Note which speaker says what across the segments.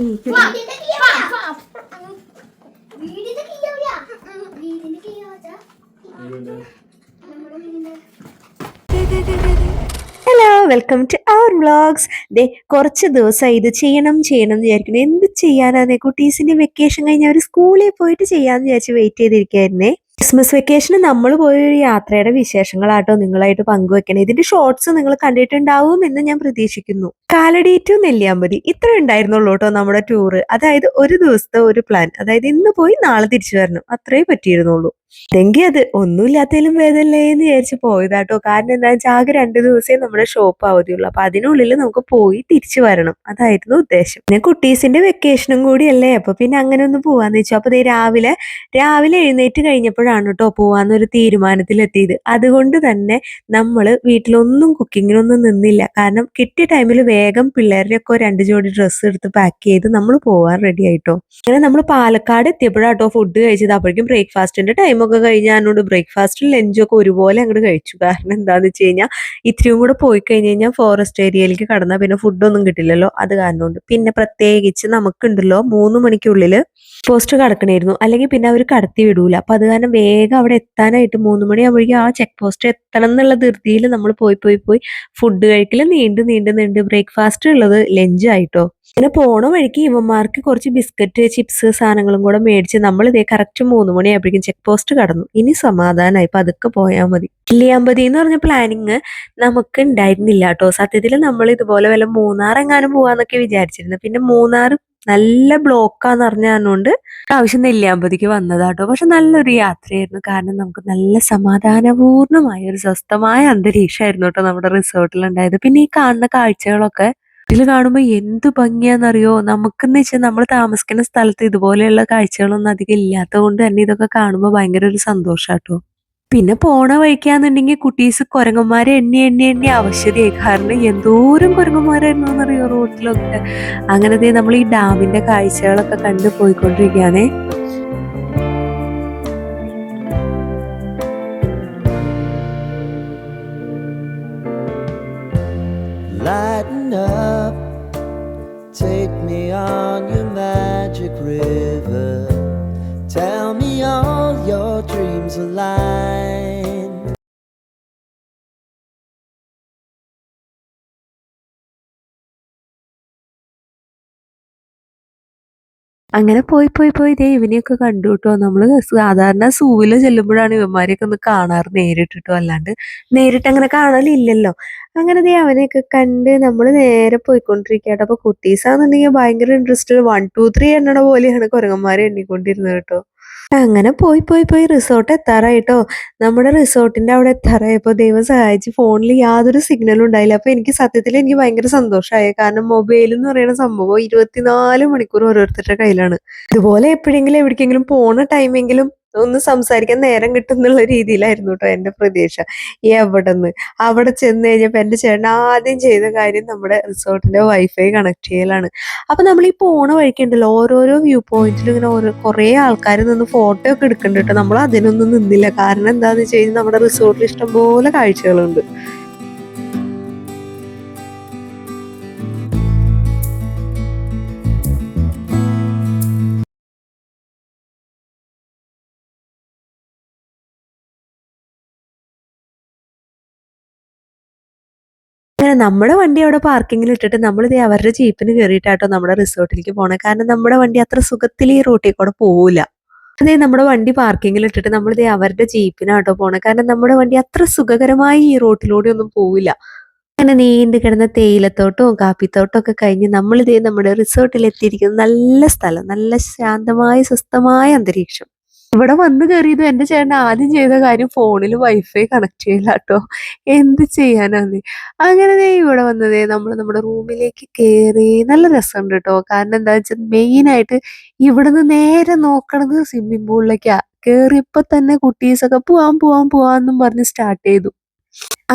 Speaker 1: Hello, welcome to our vlogs. കുറച്ച് ദിവസമായി ഇത് ചെയ്യണം എന്ന് വിചാരിക്കണം. എന്ത് ചെയ്യാനാണ്? കുട്ടീസിന്റെ വെക്കേഷൻ കഴിഞ്ഞ് അവർ സ്കൂളിൽ പോയിട്ട് ചെയ്യാന്ന് വിചാരിച്ച് വെയിറ്റ് ചെയ്തിരിക്കായിരുന്നേ. ക്രിസ്മസ് വെക്കേഷന് നമ്മൾ പോയൊരു യാത്രയുടെ വിശേഷങ്ങളാട്ടോ നിങ്ങളായിട്ട് പങ്കുവെക്കണം. ഇതിന്റെ ഷോർട്സ് നിങ്ങൾ കണ്ടിട്ടുണ്ടാവും എന്ന് ഞാൻ പ്രതീക്ഷിക്കുന്നു. കാലടി ടു നെല്ലിയാമ്പതി ഇത്ര ഉണ്ടായിരുന്നുള്ളൂ കേട്ടോ നമ്മുടെ ടൂറ്. അതായത് ഒരു ദിവസത്തെ ഒരു പ്ലാൻ. അതായത് ഇന്ന് പോയി നാളെ തിരിച്ചു വരണം, അത്രേ പറ്റിയിരുന്നുള്ളൂ. എങ്കിൽ അത് ഒന്നുമില്ലാത്തതിലും ഭേദമല്ലേ എന്ന് വിചാരിച്ച് പോയതാട്ടോ. കാരണം എന്താ വെച്ചാൽ ആകെ 2 ദിവസമേ നമ്മുടെ ഷോപ്പ് അവധിയുള്ളൂ. അപ്പൊ അതിനുള്ളിൽ നമുക്ക് പോയി തിരിച്ചു വരണം, അതായിരുന്നു ഉദ്ദേശം. പിന്നെ കുട്ടീസിന്റെ വെക്കേഷനും കൂടിയല്ലേ, അപ്പൊ പിന്നെ അങ്ങനെ ഒന്ന് പോവാന്ന് വെച്ചു. അപ്പൊ രാവിലെ എഴുന്നേറ്റ് കഴിഞ്ഞപ്പോഴാണ് കേട്ടോ പോവാന്നൊരു തീരുമാനത്തിലെത്തിയത്. അതുകൊണ്ട് തന്നെ നമ്മള് വീട്ടിലൊന്നും കുക്കിങ്ങിനൊന്നും നിന്നില്ല. കാരണം കിട്ടിയ ടൈമിൽ വേഗം പിള്ളേരുടെയൊക്കെ 2 ജോഡി ഡ്രസ്സ് എടുത്ത് പാക്ക് ചെയ്ത് നമ്മൾ പോവാൻ റെഡി ആയിട്ടോ. അങ്ങനെ നമ്മൾ പാലക്കാട് എത്തിയപ്പോഴാട്ടോ ഫുഡ് കഴിച്ചത്. അപ്പോഴേക്കും ബ്രേക്ക്ഫാസ്റ്റിന്റെ ടൈമൊക്കെ കഴിഞ്ഞ് എന്നോട് ബ്രേക്ക്ഫാസ്റ്റും ലഞ്ചും ഒക്കെ ഒരുപോലെ അങ്ങോട്ട് കഴിച്ചു. കാരണം എന്താന്ന് വെച്ച് കഴിഞ്ഞാൽ ഇത്തിരിയും കൂടെ പോയി കഴിഞ്ഞ് കഴിഞ്ഞാൽ ഫോറസ്റ്റ് ഏരിയയിലേക്ക് കടന്നാൽ പിന്നെ ഫുഡൊന്നും കിട്ടില്ലല്ലോ. അത് കാരണം കൊണ്ട് പിന്നെ പ്രത്യേകിച്ച് നമുക്കുണ്ടല്ലോ 3 മണിക്കുള്ളിൽ പോസ്റ്റ് കടക്കണമായിരുന്നു, അല്ലെങ്കിൽ പിന്നെ അവർ കടത്തി വിടൂല. അപ്പൊ അത് കാരണം വേഗം അവിടെ എത്താനായിട്ട് 3 മണിയാകുമ്പോഴേക്കും ആ ചെക്ക് പോസ്റ്റ് എത്തണം എന്നുള്ള ധൃതിയിൽ നമ്മൾ പോയി ഫുഡ് കഴിക്കൽ നീണ്ട് ബ്രേക്ക്ഫാസ്റ്റ് ഉള്ളത് ലഞ്ച് ആയിട്ടോ. ഇങ്ങനെ പോണ വഴിക്ക് ഇവന്മാർക്ക് കുറച്ച് ബിസ്ക്കറ്റ്, ചിപ്സ് സാധനങ്ങളും കൂടെ മേടിച്ച് നമ്മൾ ഇതേ കറക്റ്റ് 3 മണിയായപ്പോഴേക്കും ചെക്ക് പോസ്റ്റ് കടന്നു. ഇനി സമാധാനമായി, പതുക്കെ പോയാൽ മതി. നെല്ലിയാമ്പതി എന്ന് പറഞ്ഞ പ്ലാനിങ് നമുക്ക് ഉണ്ടായിരുന്നില്ല കേട്ടോ. സത്യത്തിൽ നമ്മൾ ഇതുപോലെ വല്ല മൂന്നാർ എങ്ങാനും പോവാന്നൊക്കെ വിചാരിച്ചിരുന്നു. പിന്നെ മൂന്നാർ നല്ല ബ്ലോക്കാന്ന് അറിഞ്ഞുകൊണ്ട് ആവശ്യം നെല്ലിയാമ്പതിക്ക് വന്നതാട്ടോ. പക്ഷെ നല്ലൊരു യാത്രയായിരുന്നു. കാരണം നമുക്ക് നല്ല സമാധാനപൂർണമായ ഒരു സ്വസ്ഥമായ അന്തരീക്ഷമായിരുന്നു കേട്ടോ നമ്മുടെ റിസോർട്ടിൽ ഉണ്ടായത്. പിന്നെ ഈ കാണുന്ന കാഴ്ചകളൊക്കെ ഇതിൽ കാണുമ്പോൾ എന്ത് ഭംഗിയാന്നറിയോ. നമുക്കെന്ന് വെച്ചാൽ നമ്മൾ താമസിക്കുന്ന സ്ഥലത്ത് ഇതുപോലെയുള്ള കാഴ്ചകളൊന്നും അധികം ഇല്ലാത്തത് കൊണ്ട് തന്നെ ഇതൊക്കെ കാണുമ്പോൾ ഭയങ്കര ഒരു സന്തോഷാട്ടോ. പിന്നെ പോണ വഴിക്കാന്നുണ്ടെങ്കിൽ കുട്ടീസ് കുരങ്ങന്മാരെ എണ്ണി ആവശ്യതയായി. കാരണം എന്തോരം കുരങ്ങന്മാരായിരുന്നു എന്നറിയോ റോഡിലൊക്കെ. അങ്ങനത്തെ നമ്മൾ ഈ ഡാമിന്റെ കാഴ്ചകളൊക്കെ കണ്ടു പോയിക്കൊണ്ടിരിക്കുകയാണേ.
Speaker 2: Lighten up, take me on your magic river. Tell me all your dreams align.
Speaker 1: അങ്ങനെ പോയി ദേ ഇവനെയൊക്കെ കണ്ടു കേട്ടോ. നമ്മള് സാധാരണ സൂവില് ചെല്ലുമ്പോഴാണ് ഇവന്മാരെയൊക്കെ ഒന്ന് കാണാറ് നേരിട്ടിട്ടോ. അല്ലാണ്ട് നേരിട്ട് അങ്ങനെ കാണലില്ലല്ലോ. അങ്ങനെ ദേ അവനെയൊക്കെ കണ്ട് നമ്മൾ നേരെ പോയിക്കൊണ്ടിരിക്കട്ടോ. അപ്പൊ കുട്ടീസാന്നുണ്ടെങ്കിൽ ഭയങ്കര ഇൻട്രസ്റ്റ് 1 2 3 എണ്ണണ പോലെയാണ് കുരങ്ങന്മാരെ എണ്ണിക്കൊണ്ടിരുന്നത് കേട്ടോ. അങ്ങനെ പോയി റിസോർട്ട് എത്താറായിട്ടോ. നമ്മുടെ റിസോർട്ടിന്റെ അവിടെ എത്താറായപ്പോ ദൈവം സഹായിച്ച് ഫോണിൽ യാതൊരു സിഗ്നലും ഉണ്ടായില്ല. അപ്പൊ എനിക്ക് ഭയങ്കര സന്തോഷമായി. കാരണം മൊബൈൽ എന്ന് പറയുന്ന സംഭവം 24 മണിക്കൂർ ഓരോരുത്തരുടെ കയ്യിലാണ്. ഇതുപോലെ എപ്പോഴെങ്കിലും എവിടേക്കെങ്കിലും പോണ ടൈമെങ്കിലും ഒന്ന് സംസാരിക്കാൻ നേരം കിട്ടും എന്നുള്ള രീതിയിലായിരുന്നു കേട്ടോ എന്റെ പ്രതീക്ഷ. എവിടെന്ന് അവിടെ ചെന്ന് കഴിഞ്ഞപ്പോ എന്റെ ചേട്ടൻ ആദ്യം ചെയ്ത കാര്യം നമ്മുടെ റിസോർട്ടിന്റെ വൈഫൈ കണക്ട് ചെയ്യലാണ്. അപ്പൊ നമ്മൾ ഈ പോണ വഴിക്കുണ്ടല്ലോ ഓരോരോ വ്യൂ പോയിന്റിലും ഇങ്ങനെ കുറെ ആൾക്കാർ നിന്ന് ഫോട്ടോ ഒക്കെ എടുക്കുന്നുണ്ട് കേട്ടോ. നമ്മൾ അതിനൊന്നും നിന്നില്ല. കാരണം എന്താന്ന് വെച്ച് കഴിഞ്ഞാൽ നമ്മുടെ റിസോർട്ടിൽ ഇഷ്ടംപോലെ കാഴ്ചകളുണ്ട്. അങ്ങനെ നമ്മുടെ വണ്ടി അവിടെ പാർക്കിങ്ങിൽ ഇട്ടിട്ട് നമ്മളിത് അവരുടെ ജീപ്പിന് കയറിയിട്ടാട്ടോ നമ്മുടെ റിസോർട്ടിലേക്ക് പോണേ. കാരണം നമ്മുടെ വണ്ടി അത്ര സുഖത്തിൽ ഈ റൂട്ടിൽ കൂടെ പോവില്ല. അതേ നമ്മുടെ വണ്ടി പാർക്കിങ്ങിൽ ഇട്ടിട്ട് നമ്മളിത് അവരുടെ ജീപ്പിനാട്ടോ പോണേ. കാരണം നമ്മുടെ വണ്ടി അത്ര സുഖകരമായി ഈ റോട്ടിലൂടെ ഒന്നും പോവില്ല. അങ്ങനെ നീണ്ടു കിടന്ന തേയിലത്തോട്ടവും കാപ്പിത്തോട്ടവും ഒക്കെ കഴിഞ്ഞ് നമ്മളിതേ നമ്മുടെ റിസോർട്ടിൽ എത്തിയിരിക്കുന്ന നല്ല സ്ഥലം, നല്ല ശാന്തമായ സ്വസ്ഥമായ അന്തരീക്ഷം. ഇവിടെ വന്ന് കയറിയത് എന്റെ ചേട്ടൻ ആദ്യം ചെയ്ത കാര്യം ഫോണിൽ വൈഫൈ കണക്ട് ചെയ്യലാട്ടോ. എന്ത് ചെയ്യാനാന്ന്. അങ്ങനെ ദേ ഇവിടെ വന്നതേ നമ്മൾ നമ്മുടെ റൂമിലേക്ക് കയറി. നല്ല രസമുണ്ട് കേട്ടോ. കാരണം എന്താ വെച്ചാൽ മെയിൻ ആയിട്ട് ഇവിടുന്ന് നേരെ നോക്കണത് സ്വിമ്മിംഗ് പൂളിലേക്കാ. കേറിയപ്പോ തന്നെ കുട്ടീസൊക്കെ പോവാന്നും പറഞ്ഞ് സ്റ്റാർട്ട് ചെയ്തു.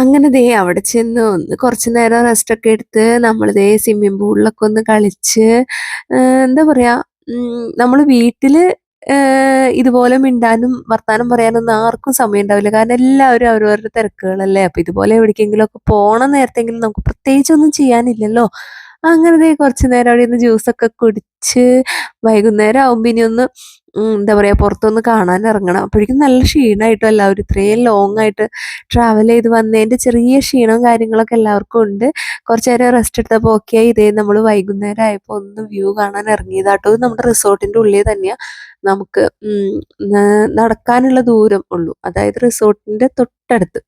Speaker 1: അങ്ങനെ ദേ അവിടെ ചെന്ന് ഒന്ന് കുറച്ചു നേരം റെസ്റ്റ് ഒക്കെ എടുത്ത് നമ്മൾ ദേ സ്വിമ്മിംഗ് പൂളിലൊക്കെ ഒന്ന് കളിച്ച് എന്താ പറയാ, നമ്മൾ വീട്ടില് ഇതുപോലെ മിണ്ടാനും വർത്താനം പറയാനൊന്നും ആർക്കും സമയം ഉണ്ടാവില്ല. കാരണം എല്ലാവരും അവരവരുടെ തിരക്കുകളല്ലേ. അപ്പൊ ഇതുപോലെ എവിടേക്കെങ്കിലും ഒക്കെ പോണ നേരത്തെങ്കിലും നമുക്ക് പ്രത്യേകിച്ചൊന്നും ചെയ്യാനില്ലല്ലോ. അങ്ങനെ ദേ കുറച്ച് നേരം അവിടെ ഇരുന്ന് ജ്യൂസൊക്കെ കുടിച്ച് വൈകുന്നേരം ആവുമ്പോൾ ഇനി ഒന്ന് എന്താ പറയുക പുറത്തൊന്ന് കാണാൻ ഇറങ്ങണം. അപ്പോഴേക്കും നല്ല ക്ഷീണമായിട്ടോ എല്ലാവരും ഇത്രയും ലോങ് ആയിട്ട് ട്രാവൽ ചെയ്ത് വന്നതിൻ്റെ ചെറിയ ക്ഷീണവും കാര്യങ്ങളൊക്കെ എല്ലാവർക്കും ഉണ്ട്. കുറച്ച് നേരം റെസ്റ്റ് എടുത്തപ്പോൾ ഓക്കെ ആയി. ഇതേ നമ്മൾ വൈകുന്നേരം ആയപ്പോൾ ഒന്ന് വ്യൂ കാണാൻ ഇറങ്ങിയതാട്ടോ. ഇത് നമ്മുടെ റിസോർട്ടിൻ്റെ ഉള്ളിൽ തന്നെയാണ്. നമുക്ക് നടക്കാനുള്ള ദൂരം ഉള്ളൂ, അതായത് റിസോർട്ടിൻ്റെ തൊട്ടടുത്ത്.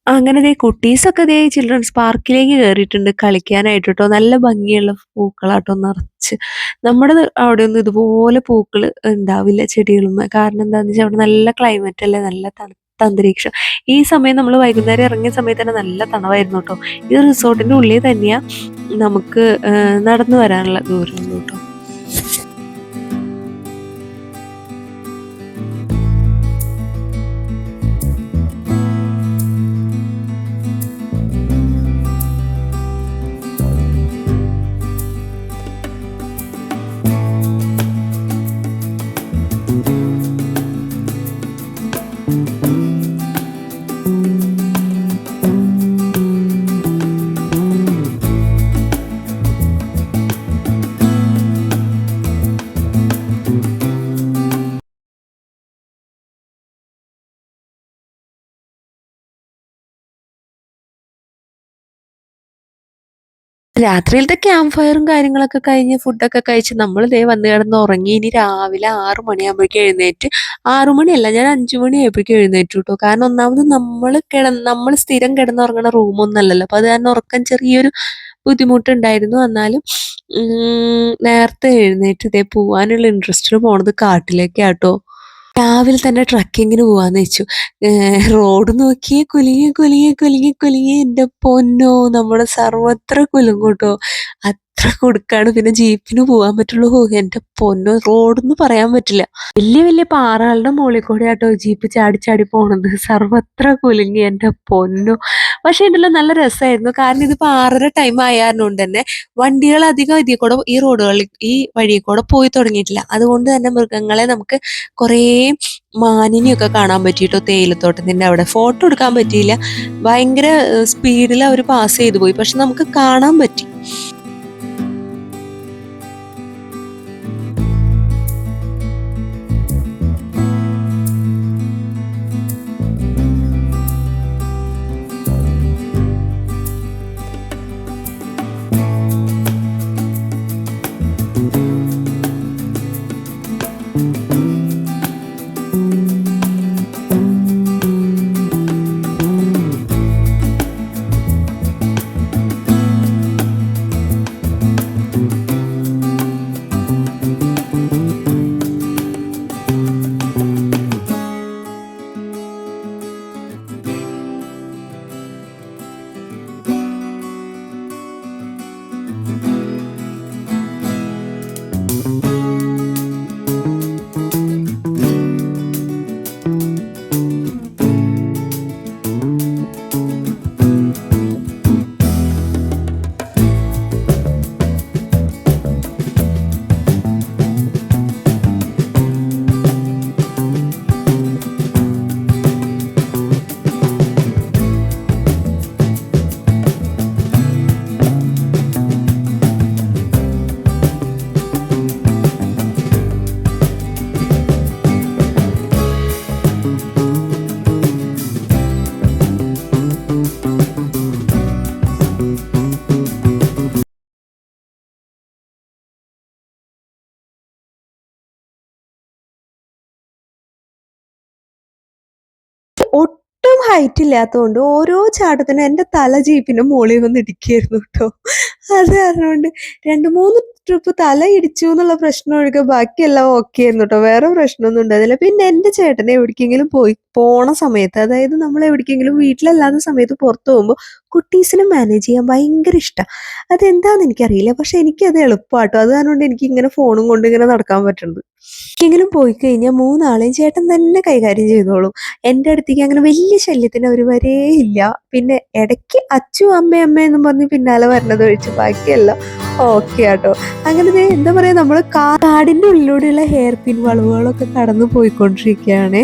Speaker 1: അങ്ങനെ ദേ കുട്ടീസൊക്കെ ദേ ചിൽഡ്രൻസ് പാർക്കിലേക്ക് കയറിയിട്ടുണ്ട് കളിക്കാനായിട്ട് കേട്ടോ. നല്ല ഭംഗിയുള്ള പൂക്കളാട്ടോ നിറച്ച്. നമ്മുടെ അവിടെയൊന്നും ഇതുപോലെ പൂക്കൾ ഉണ്ടാവില്ല ചെടികളുമ്മേ. കാരണം എന്താണെന്ന് വെച്ചാൽ അവിടെ നല്ല ക്ലൈമറ്റ് അല്ലേ, നല്ല തണുത്ത അന്തരീക്ഷം. ഈ സമയം നമ്മൾ വൈകുന്നേരം ഇറങ്ങിയ സമയത്ത് തന്നെ നല്ല തണവായിരുന്നു കേട്ടോ. ഇത് റിസോർട്ടിൻ്റെ ഉള്ളിൽ തന്നെയാണ്, നമുക്ക് നടന്നു വരാനുള്ള ദൂരമുള്ളൂ കേട്ടോ. രാത്രിയിലത്തെ ക്യാമ്പ് ഫയറും കാര്യങ്ങളൊക്കെ കഴിഞ്ഞ് ഫുഡൊക്കെ കഴിച്ച് നമ്മൾ ദേ വന്ന് കിടന്ന് ഉറങ്ങി. ഇനി രാവിലെ 6 മണിയാകുമ്പോഴേക്കും എഴുന്നേറ്റ്. 6 മണിയല്ല, ഞാൻ 5 മണിയായപ്പോഴേക്കും എഴുന്നേറ്റു കേട്ടോ. കാരണം ഒന്നാമത് നമ്മൾ സ്ഥിരം കിടന്നുറങ്ങണ റൂമൊന്നുമല്ലല്ലോ. അപ്പോൾ അത് കാരണം ഉറക്കം ചെറിയൊരു ബുദ്ധിമുട്ടുണ്ടായിരുന്നു. എന്നാലും നേരത്തെ എഴുന്നേറ്റ് ഇതേ പോവാനുള്ള ഇൻട്രസ്റ്റിൽ പോണത് കാട്ടിലേക്കാട്ടോ. രാവിലെ തന്നെ ട്രക്കിങ്ങിന് പോവാന്ന് വെച്ചു. റോഡ് നോക്കിയേ കുലുങ്ങി കുലുങ്ങി കുലുങ്ങി കുലുങ്ങി എൻ്റെ പൊന്നോ, നമ്മുടെ സർവത്ര കുലുങ്ങൂട്ടോ. അത്ര കുടുക്കാണ്. പിന്നെ ജീപ്പിന് പോകാൻ പറ്റുള്ളൂ. എൻ്റെ പൊന്നോ, റോഡൊന്നും പറയാൻ പറ്റില്ല. വലിയ വലിയ പാറകളുടെ മുകളിൽ കൂടെ ആട്ടോ ജീപ്പ് ചാടി ചാടി പോണത്. സർവത്ര കുലുങ്ങി എൻ്റെ പൊന്നോ. പക്ഷേ ഉണ്ടല്ലോ നല്ല രസമായിരുന്നു. കാരണം ഇതിപ്പോൾ 6:30 ടൈം ആയതുകൊണ്ട് തന്നെ വണ്ടികൾ അധികം ഇതിൽ കൂടെ ഈ റോഡുകളിൽ ഈ വഴിയിൽ കൂടെ പോയി തുടങ്ങിയിട്ടില്ല. അതുകൊണ്ട് തന്നെ മൃഗങ്ങളെ നമുക്ക് കുറേ മാനിനെയൊക്കെ കാണാൻ പറ്റിയിട്ടോ. തേയിലത്തോട്ടത്തിൻ്റെ അവിടെ ഫോട്ടോ എടുക്കാൻ പറ്റിയില്ല, ഭയങ്കര സ്പീഡിൽ അവർ പാസ് ചെയ്തു പോയി. പക്ഷെ നമുക്ക് കാണാൻ പറ്റി. ഒട്ടും ഹൈറ്റ് ഇല്ലാത്തതുകൊണ്ട് ഓരോ ചാട്ടത്തിനും എൻ്റെ തല ജീപ്പിൻ്റെ മുകളിൽ വന്ന് ഇടിക്കുകയായിരുന്നു കേട്ടോ. അത് കാരണം കൊണ്ട് 2-3 ട്രിപ്പ് തല ഇടിച്ചു എന്നുള്ള പ്രശ്നം ഒഴികെ ബാക്കിയെല്ലാം ഓക്കെ ആയിരുന്നു കേട്ടോ. വേറെ പ്രശ്നമൊന്നും ഉണ്ടായിരുന്നില്ല. പിന്നെ എൻ്റെ ചേട്ടനെ എവിടേക്കെങ്കിലും പോണ സമയത്ത്, അതായത് നമ്മൾ എവിടേക്കെങ്കിലും വീട്ടിലല്ലാത്ത സമയത്ത് പുറത്ത് പോകുമ്പോൾ കുട്ടീസിനെ മാനേജ് ചെയ്യാൻ ഭയങ്കര ഇഷ്ടമാണ്. അതെന്താണെന്ന് എനിക്കറിയില്ല, പക്ഷെ എനിക്കത് എളുപ്പമാട്ടോ. അത് കാരണം കൊണ്ട് എനിക്ക് ഇങ്ങനെ ഫോണും കൊണ്ട് ഇങ്ങനെ നടക്കാൻ പറ്റുന്നത്. എങ്കിലും പോയി കഴിഞ്ഞാൽ 3 ആളെയും ചേട്ടൻ തന്നെ കൈകാര്യം ചെയ്തോളും. എൻ്റെ അടുത്തേക്ക് അങ്ങനെ വലിയ ശല്യത്തിന് അവർ വരേയില്ല. പിന്നെ ഇടയ്ക്ക് അച്ചു അമ്മയെന്നും പറഞ്ഞ് പിന്നാലെ വരണത് ഒഴിച്ച് ബാക്കിയെല്ലാം ഓക്കെ ആട്ടോ. അങ്ങനെ എന്താ പറയുക, നമ്മൾ കാടിൻ്റെ ഉള്ളിലൂടെയുള്ള ഹെയർ പിൻ വളവുകളൊക്കെ കടന്നു പോയിക്കൊണ്ടിരിക്കുകയാണ്.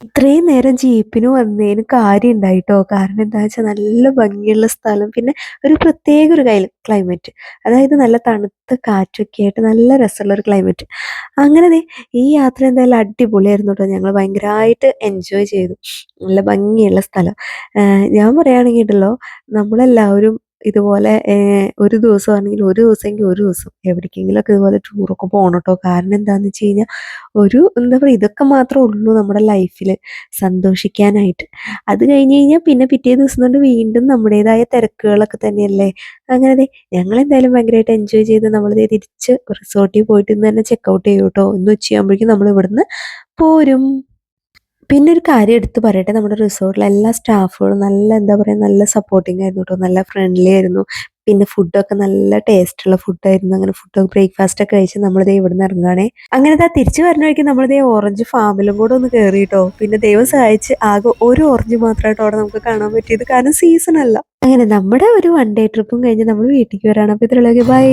Speaker 1: ഇത്രയും നേരം ജീപ്പിന് വന്നതിന് കാര്യം ഉണ്ടായിട്ടോ. കാരണം എന്താ വെച്ചാൽ നല്ല ഭംഗിയുള്ള സ്ഥലം, പിന്നെ ഒരു പ്രത്യേക ഒരു ക്ലൈമറ്റ്. അതായത് നല്ല തണുത്ത കാറ്റൊക്കെ ആയിട്ട് നല്ല രസമുള്ള ഒരു ക്ലൈമറ്റ്. അങ്ങനെ ദേ ഈ യാത്ര എന്തായാലും അടിപൊളിയായിരുന്നു കേട്ടോ. ഞങ്ങൾ ഭയങ്കരമായിട്ട് എൻജോയ് ചെയ്തു. നല്ല ഭംഗിയുള്ള സ്ഥലം. ഞാൻ പറയുകയാണെങ്കിൽ ഉണ്ടല്ലോ, നമ്മളെല്ലാവരും ഇതുപോലെ ഒരു ദിവസമാണെങ്കിൽ ഒരു ദിവസമെങ്കിൽ ഒരു ദിവസം എവിടേക്കെങ്കിലുമൊക്കെ ഇതുപോലെ ടൂറൊക്കെ പോകണം കേട്ടോ. കാരണം എന്താണെന്ന് വെച്ച് കഴിഞ്ഞാൽ ഒരു എന്താ പറയുക, ഇതൊക്കെ മാത്രമേ ഉള്ളൂ നമ്മുടെ ലൈഫിൽ സന്തോഷിക്കാനായിട്ട്. അത് കഴിഞ്ഞ് കഴിഞ്ഞാൽ പിന്നെ പിറ്റേ ദിവസം കൊണ്ട് വീണ്ടും നമ്മുടേതായ തിരക്കുകളൊക്കെ തന്നെയല്ലേ. അങ്ങനെ ദേ ഞങ്ങളെന്തായാലും ഭയങ്കരമായിട്ട് എൻജോയ് ചെയ്ത് നമ്മളിതേ തിരിച്ച് റിസോർട്ടിൽ പോയിട്ട് ഇന്ന് തന്നെ ചെക്ക് ഔട്ട് ചെയ്യും കേട്ടോ. ഇന്ന് ഉച്ചയാകുമ്പോഴേക്കും നമ്മൾ ഇവിടുന്ന് പോരും. പിന്നെ ഒരു കാര്യം എടുത്ത് പറയട്ടെ, നമ്മുടെ റിസോർട്ടിലെ എല്ലാ സ്റ്റാഫുകളും നല്ല എന്താ പറയുക, നല്ല സപ്പോർട്ടിംഗ് ആയിരുന്നു കേട്ടോ. നല്ല ഫ്രണ്ട്ലി ആയിരുന്നു. പിന്നെ ഫുഡൊക്കെ നല്ല ടേസ്റ്റുള്ള ഫുഡായിരുന്നു. അങ്ങനെ ഫുഡൊക്കെ ബ്രേക്ക്ഫാസ്റ്റ് ഒക്കെ കഴിച്ച് നമ്മളിതേ ഇവിടുന്ന് ഇറങ്ങുകയാണേ. അങ്ങനെ ദാ തിരിച്ചു വരുന്ന വഴിക്ക് നമ്മളിതേ ഓറഞ്ച് ഫാമിലും കൂടെ ഒന്ന് കയറി കേട്ടോ. പിന്നെ ദൈവം സഹായിച്ച് ആകെ ഒരു ഓറഞ്ച് മാത്രമായിട്ട് അവിടെ നമുക്ക് കാണാൻ പറ്റിയത്, കാരണം സീസൺ അല്ല. അങ്ങനെ നമ്മുടെ ഒരു വൺ ഡേ ട്രിപ്പും കഴിഞ്ഞ് നമ്മൾ വീട്ടിലേക്ക് വരാണ്. അപ്പോൾ ഇതിലുള്ളവർക്ക് ബൈ.